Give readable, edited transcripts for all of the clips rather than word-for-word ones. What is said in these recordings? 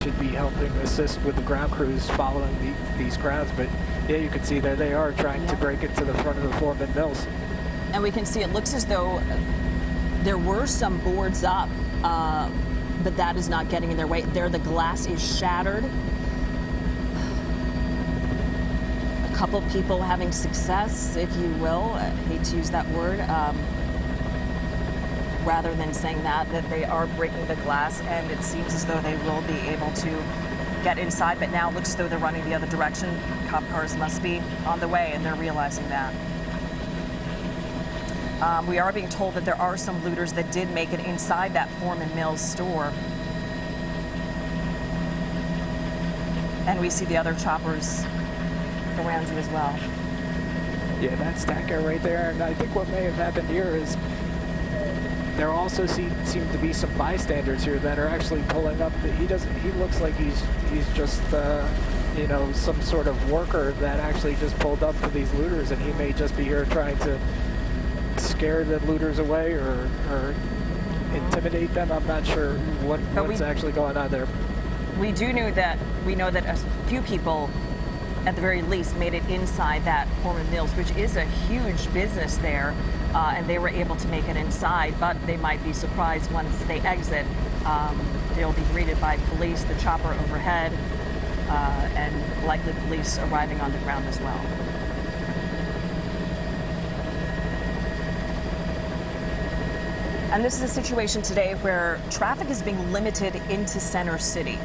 should be helping assist with the ground crews following these crowds. But yeah, you can see there they are trying to break into the front of the Foreman Mills. And we can see it looks as though there were some boards up, but that is not getting in their way. There, the glass is shattered. A couple people having success, if you will. I hate to use that word. Rather than saying that they are breaking the glass, and it seems as though they will be able to get inside, but now it looks as though they're running the other direction. Cop cars must be on the way, and they're realizing that. We are being told that there are some looters that did make it inside that Foreman Mills store. And we see the other choppers around you as well. Yeah, that's Stacker right there, and I think what may have happened here is there also seem to be some bystanders here that are actually pulling up. He looks like he's just you know, some sort of worker that actually just pulled up to these looters, and he may just be here trying to scare the looters away or intimidate them. I'm not sure what's actually going on there. We know that a few people at the very least made it inside that Foreman Mills, which is a huge business there. And they were able to make it inside, but they might be surprised once they exit. They'll be greeted by police, the chopper overhead, and likely police arriving on the ground as well. And this is a situation today where traffic is being limited into Center City.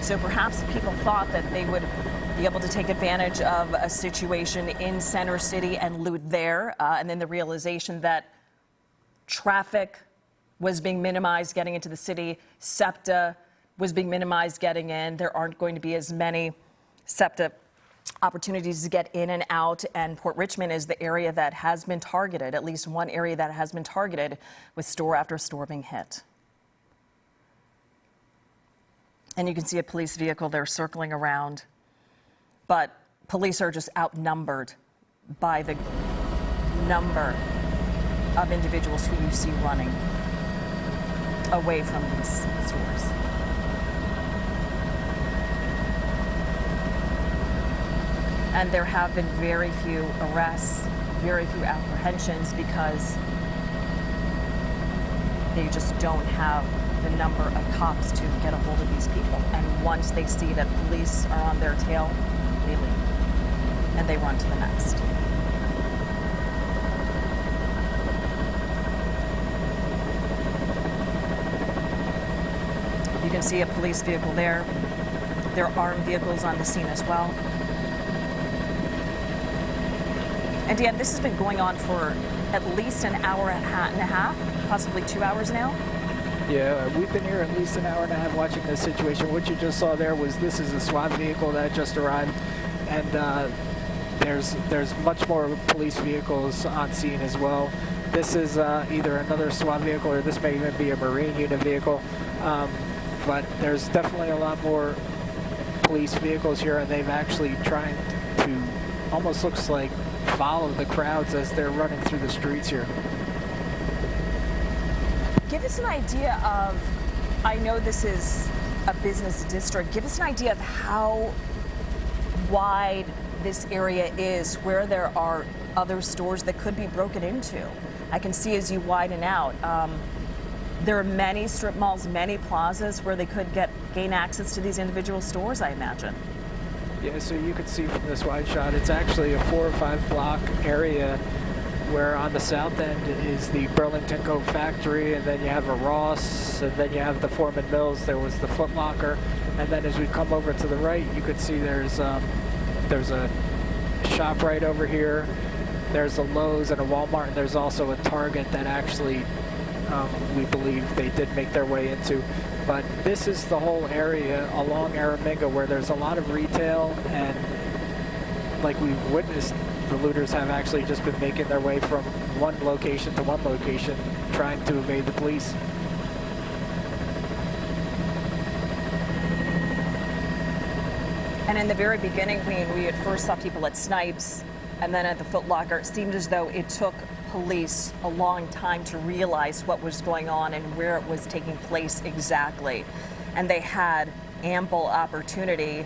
So perhaps people thought that they would be able to take advantage of a situation in Center City and loot there, and then the realization that traffic was being minimized getting into the city, SEPTA was being minimized getting in. There aren't going to be as many SEPTA opportunities to get in and out, and Port Richmond is the area that has been targeted, at least one area that has been targeted, with store after store being hit. And you can see a police vehicle there circling around. But police are just outnumbered by the number of individuals who you see running away from these stores. And there have been very few arrests, very few apprehensions, because they just don't have the number of cops to get a hold of these people. And once they see that police are on their tail, they leave and they run to the next. You can see a police vehicle there. There are armed vehicles on the scene as well. And Dan, this has been going on for at least an hour and a half, possibly 2 hours now. Yeah, we've been here at least an hour and a half watching this situation. What you just saw there was this is a SWAT vehicle that just arrived, and there's much more police vehicles on scene as well. This is either another SWAT vehicle or this may even be a Marine unit vehicle, but there's definitely a lot more police vehicles here, and they've actually tried to, almost looks like, follow the crowds as they're running through the streets here. Give us an idea of, I know this is a business district, give us an idea of how wide this area is, where there are other stores that could be broken into. I can see as you widen out, there are many strip malls, many plazas where they could gain access to these individual stores, I imagine. Yeah, so you can see from this wide shot, it's actually a 4 or 5 block area where on the south end is the Burlington Coat factory, and then you have a Ross, and then you have the Foreman Mills. There was the Foot Locker, and then as we come over to the right, you can see there's a shop right over here. There's a Lowe's and a Walmart, and there's also a Target that actually we believe they did make their way into. But this is the whole area along Araminga where there's a lot of retail, and like we've witnessed, the looters have actually just been making their way from one location to one location, trying to evade the police. And in the very beginning, when we at first saw people at Snipes and then at the Foot Locker, it seemed as though it took police a long time to realize what was going on and where it was taking place exactly. and they had ample opportunity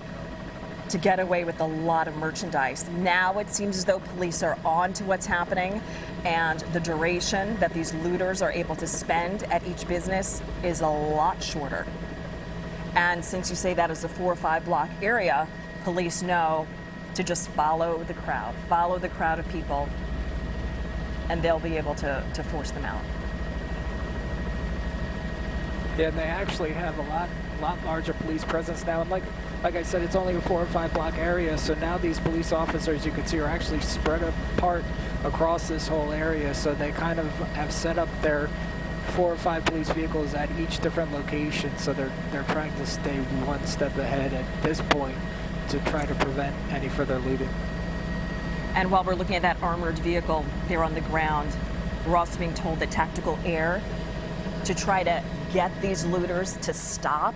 to get away with a lot of merchandise. Now it seems as though police are on to what's happening, and the duration that these looters are able to spend at each business is a lot shorter. And since you say that is a 4 or 5 block area, police know to just follow the crowd of people, and they'll be able to force them out. Yeah, and they actually have a lot larger police presence now. And like I said, it's only a 4 or 5 block area, so now these police officers, you can see, are actually spread apart across this whole area. So they kind of have set up their 4 or 5 police vehicles at each different location. So they're trying to stay one step ahead at this point to try to prevent any further looting. And while we're looking at that armored vehicle there on the ground, we're also being told that tactical air, to try to get these looters to stop,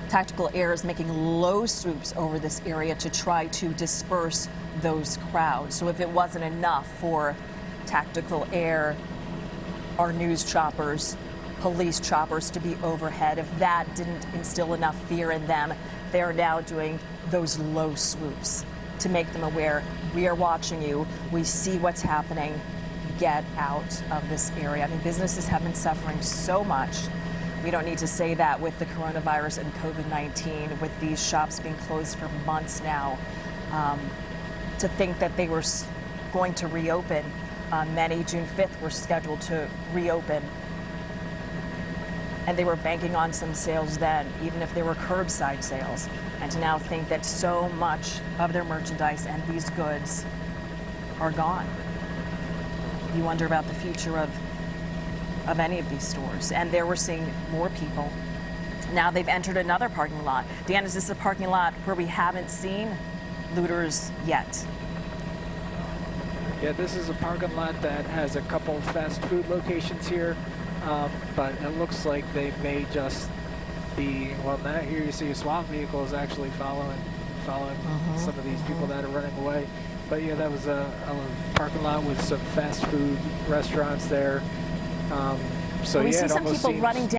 tactical air is making low swoops over this area to try to disperse those crowds. So if it wasn't enough for tactical air, our news choppers, police choppers to be overhead, if that didn't instill enough fear in them, they are now doing those low swoops to make them aware, we are watching you, we see what's happening, get out of this area. I mean, businesses have been suffering so much. We don't need to say that with the coronavirus and COVID-19, with these shops being closed for months now. To think that they were going to reopen, many June 5th were scheduled to reopen, and they were banking on some sales then, even if they were curbside sales. And to now think that so much of their merchandise and these goods are gone. You wonder about the future of any of these stores. And there we're seeing more people. Now they've entered another parking lot. Dan, is this a parking lot where we haven't seen looters yet? Yeah, this is a parking lot that has a couple fast food locations here, but it looks like they may just be, well, now here you see a SWAT vehicle is actually following some of these people that are running away. But yeah, that was a parking lot with some fast food restaurants there. So we yeah, see it some almost people seems running down